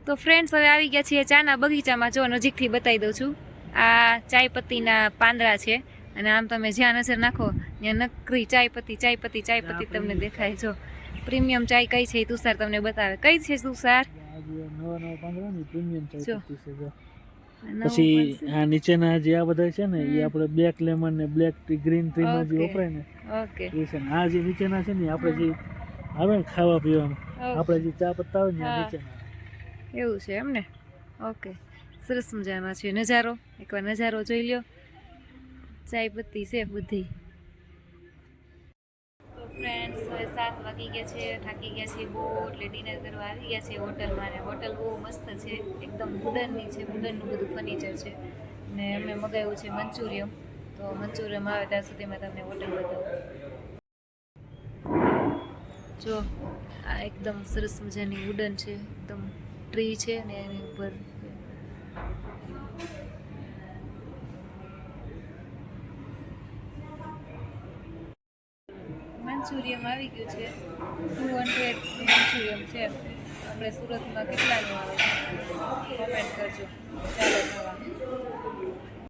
તો ફ્રેન્ડ્સ હવે આવી ગયા છીએ ચાના બગીચામાં. જો નજીકથી બતાવી દઉં છું. આ ચાયપત્તીના પાંદડા છે અને આમ તમે જ્યાં નજર નાખો ત્યાં નકરી ચાયપત્તી તમને દેખાય. જો પ્રીમિયમ ચાય કઈ છે એ તુષાર તમને બતાવે. કઈ છે તુષાર? નવા પાંદડાની પ્રીમિયમ ચાયપત્તી છે. જો નવું પછી પણ છે. આ નીચેના જે આ બધા છે ને એ આપણે બ્લેક લેમન ને બ્લેક ટી ગ્રીન ટીમાં જે ઓકે. વપરાય ને ઓકે એ છે ને. આ જે નીચેના છે ને આપણે જે આવે ને ખાવા પીવામાં ઓકે. આપણે જે ચા પત્તા આવે ને આ હા. નીચેના એવું છે એમ ને. ઓકે, સરસ મજાનો છે નજારો. એકવાર નજારો જોઈ લ્યો. ચાયપત્તી છે બધી. તો ફ્રેન્ડ્સ હવે 7 વાગી ગયા છે, થાકી ગયા છે બહુ, એટલે ડિનર કરવા આવી ગયા છે હોટલમાં. ને હોટલ બહુ મસ્ત છે, એકદમ વુડનની છે, વુડનનું બધું ફર્નિચર છે. ને અમે મગાવ્યું છે મંચુરિયમ. તો મંચુરિયમ આવે ત્યાં સુધીમાં તમને હોટલ બતાવું. જો આ એકદમ સરસ મજાની વુડન છે, એકદમ ટ્રી છે ને એની ઉપર મંચુરિયમ આવી ગયું છે. 200 મંચુરિયમ છે. આપણે સુરતમાં કેટલાનું આવે છે કોમેન્ટ કરજો. ચાલો ખાવા.